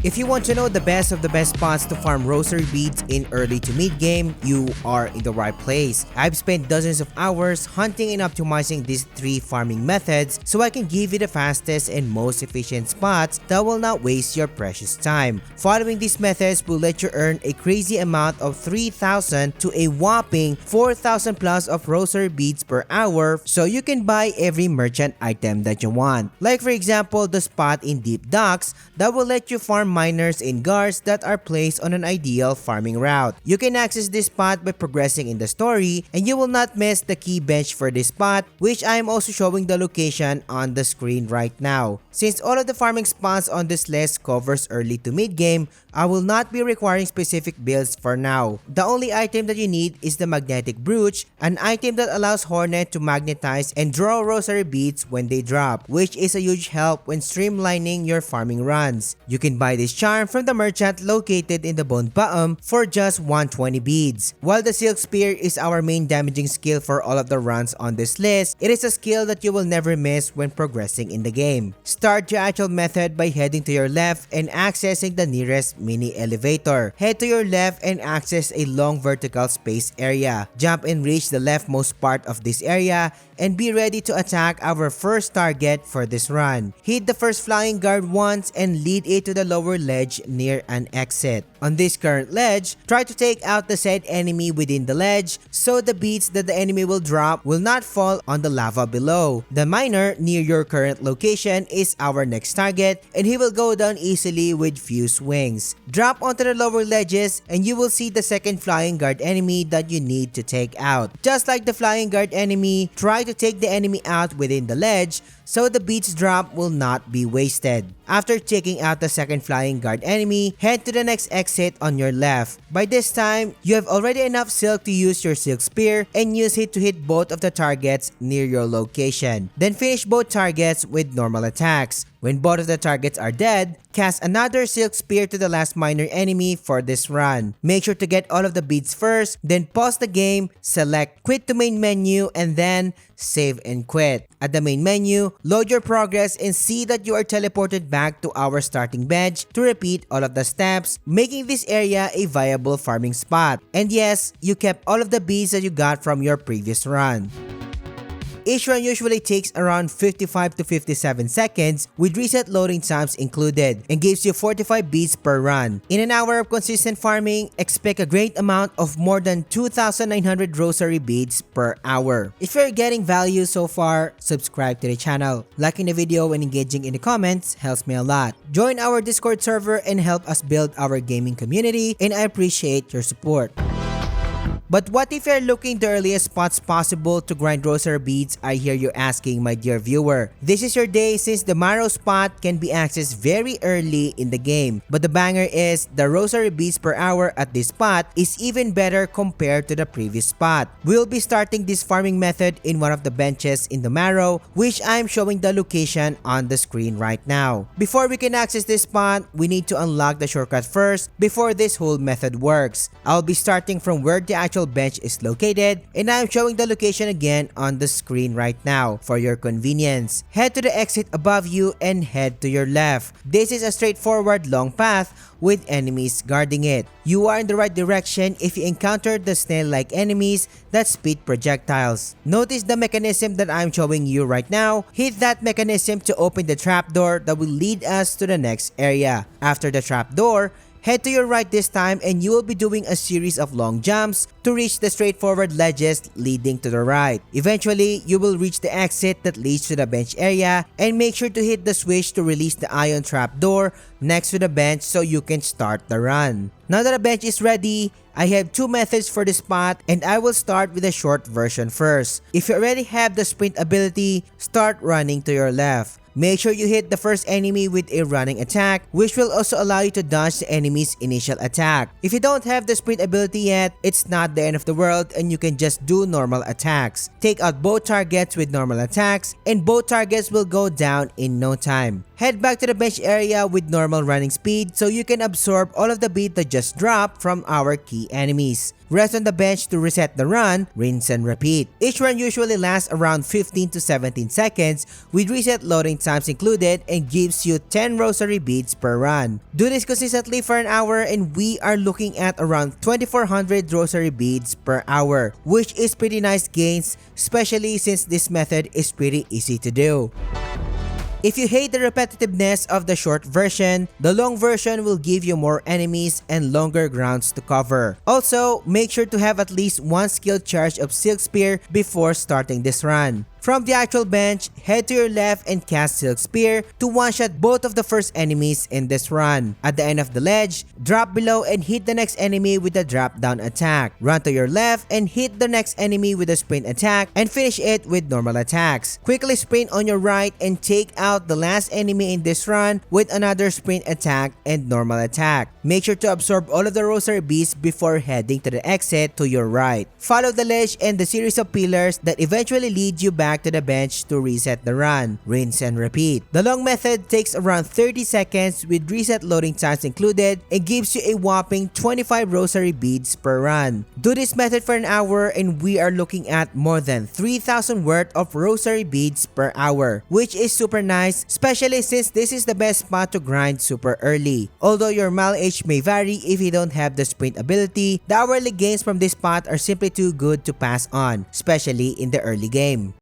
If you want to know the best of the best spots to farm Rosary Beads in early to mid game, you are in the right place. I've spent dozens of hours hunting and optimizing these 3 farming methods so I can give you the fastest and most efficient spots that will not waste your precious time. Following these methods will let you earn a crazy amount of 3,000 to a whopping 4,000 plus of Rosary Beads per hour, so you can buy every merchant item that you want. Like for example, the spot in Deep Docks that will let you farm miners in guards that are placed on an ideal farming route. You can access this spot by progressing in the story, and you will not miss the key bench for this spot, which I am also showing the location on the screen right now. Since all of the farming spots on this list covers early to mid game, I will not be requiring specific builds for now. The only item that you need is the magnetic brooch, an item that allows Hornet to magnetize and draw Rosary Beads when they drop, which is a huge help when streamlining your farming runs. You can buy this charm from the merchant located in the Bone Biome for just 120 beads. While the Silk Spear is our main damaging skill for all of the runs on this list, it is a skill that you will never miss when progressing in the game. Start your actual method by heading to your left and accessing the nearest mini elevator. Head to your left and access a long vertical space area. Jump and reach the leftmost part of this area and be ready to attack our first target for this run. Hit the first flying guard once and lead it to the lower ledge near an exit. On this current ledge, try to take out the said enemy within the ledge so the beads that the enemy will drop will not fall on the lava below. The miner near your current location is our next target, and he will go down easily with few swings. Drop onto the lower ledges and you will see the second flying guard enemy that you need to take out. Just like the flying guard enemy, try to take the enemy out within the ledge so the beads drop will not be wasted. After taking out the second flying guard enemy, head to the next exit on your left. By this time, you have already enough silk to use your Silk Spear and use it to hit both of the targets near your location. Then finish both targets with normal attacks. When both of the targets are dead, cast another Silk Spear to the last miner enemy for this run. Make sure to get all of the beads first, then pause the game, select quit to main menu, and then save and quit. At the main menu, load your progress and see that you are teleported back to our starting bench to repeat all of the steps, making this area a viable farming spot. And yes, you kept all of the beads that you got from your previous run. Each run usually takes around 55 to 57 seconds with reset loading times included and gives you 45 beads per run. In an hour of consistent farming, expect a great amount of more than 2,900 Rosary Beads per hour. If you're getting value so far, subscribe to the channel. Liking the video and engaging in the comments helps me a lot. Join our Discord server and help us build our gaming community, and I appreciate your support. But what if you're looking the earliest spots possible to grind Rosary Beads, I hear you asking, my dear viewer. This is your day since the Marrow spot can be accessed very early in the game. But the banger is, the Rosary Beads per hour at this spot is even better compared to the previous spot. We'll be starting this farming method in one of the benches in the Marrow, which I'm showing the location on the screen right now. Before we can access this spot, we need to unlock the shortcut first before this whole method works. I'll be starting from where the actual bench is located, and I'm showing the location again on the screen right now for your convenience. Head to the exit above you and head to your left. This is a straightforward long path with enemies guarding it. You are in the right direction if you encounter the snail-like enemies that spit projectiles. Notice the mechanism that I'm showing you right now. Hit that mechanism to open the trapdoor that will lead us to the next area. After the trapdoor, head to your right this time and you will be doing a series of long jumps to reach the straightforward ledges leading to the right. Eventually, you will reach the exit that leads to the bench area, and make sure to hit the switch to release the iron trapdoor next to the bench so you can start the run. Now that the bench is ready, I have 2 methods for this spot, and I will start with the short version first. If you already have the sprint ability, start running to your left. Make sure you hit the first enemy with a running attack, which will also allow you to dodge the enemy's initial attack. If you don't have the sprint ability yet, it's not the end of the world and you can just do normal attacks. Take out both targets with normal attacks and both targets will go down in no time. Head back to the bench area with normal running speed so you can absorb all of the bead that just dropped from our key enemies. Rest on the bench to reset the run, rinse and repeat. Each run usually lasts around 15 to 17 seconds with reset loading times included and gives you 10 rosary beads per run. Do this consistently for an hour and we are looking at around 2400 rosary beads per hour, which is pretty nice gains, especially since this method is pretty easy to do. If you hate the repetitiveness of the short version, the long version will give you more enemies and longer grounds to cover. Also, make sure to have at least one skill charge of Silk Spear before starting this run. From the actual bench, head to your left and cast Silk Spear to one-shot both of the first enemies in this run. At the end of the ledge, drop below and hit the next enemy with a drop-down attack. Run to your left and hit the next enemy with a sprint attack and finish it with normal attacks. Quickly sprint on your right and take out the last enemy in this run with another sprint attack and normal attack. Make sure to absorb all of the Rosary Beads before heading to the exit to your right. Follow the ledge and the series of pillars that eventually lead you back to the bench to reset the run, rinse and repeat. The long method takes around 30 seconds with reset loading times included and gives you a whopping 25 rosary beads per run. Do this method for an hour and we are looking at more than 3,000 worth of rosary beads per hour, which is super nice, especially since this is the best spot to grind super early. Although your mileage may vary if you don't have the sprint ability, the hourly gains from this spot are simply too good to pass on, especially in the early game.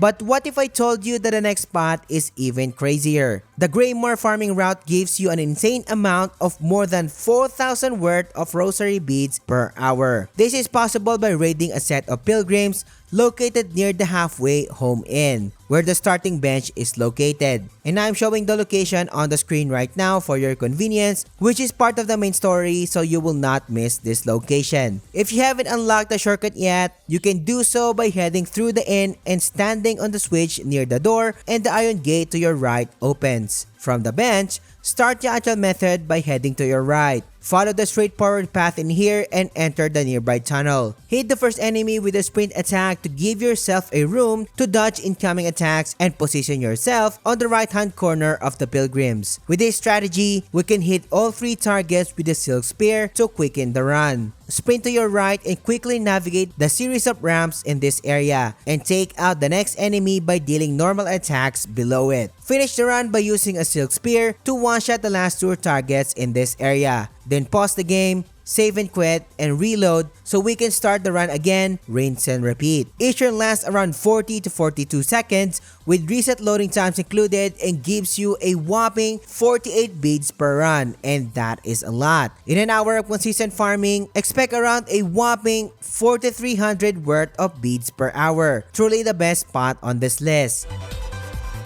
But what if I told you that the next spot is even crazier? The Greymoor farming route gives you an insane amount of more than 4,000 worth of rosary beads per hour. This is possible by raiding a set of pilgrims located near the halfway home inn, where the starting bench is located. And I'm showing the location on the screen right now for your convenience, which is part of the main story so you will not miss this location. If you haven't unlocked the shortcut yet, you can do so by heading through the inn and standing on the switch near the door and the iron gate to your right opens. From the bench, start the actual method by heading to your right. Follow the straightforward path in here and enter the nearby tunnel. Hit the first enemy with a sprint attack to give yourself a room to dodge incoming attacks and position yourself on the right hand corner of the pilgrims. With this strategy, we can hit all three targets with the Silk Spear to quicken the run. Sprint to your right and quickly navigate the series of ramps in this area and take out the next enemy by dealing normal attacks below it. Finish the run by using a Silk Spear to one-shot the last two targets in this area. Then pause the game, save and quit, and reload so we can start the run again, rinse and repeat. Each run lasts around 40 to 42 seconds with reset loading times included and gives you a whopping 48 beads per run, and that is a lot. In an hour of consistent farming, expect around a whopping 4,300 worth of beads per hour. Truly the best spot on this list.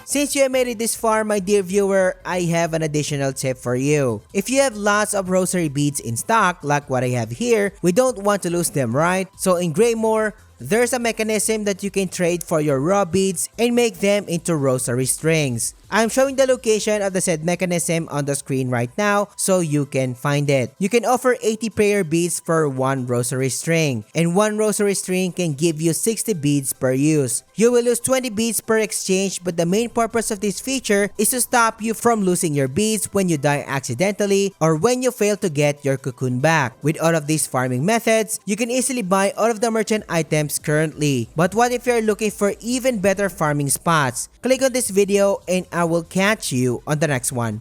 Since you have made it this far, my dear viewer, I have an additional tip for you. If you have lots of rosary beads in stock, like what I have here, we don't want to lose them, right? So in Greymoor, there's a mechanism that you can trade for your raw beads and make them into rosary strings. I'm showing the location of the said mechanism on the screen right now so you can find it. You can offer 80 prayer beads for one rosary string, and one rosary string can give you 60 beads per use. You will lose 20 beads per exchange, but the main purpose of this feature is to stop you from losing your beads when you die accidentally or when you fail to get your cocoon back. With all of these farming methods, you can easily buy all of the merchant items currently. But what if you're looking for even better farming spots? Click on this video and I will catch you on the next one.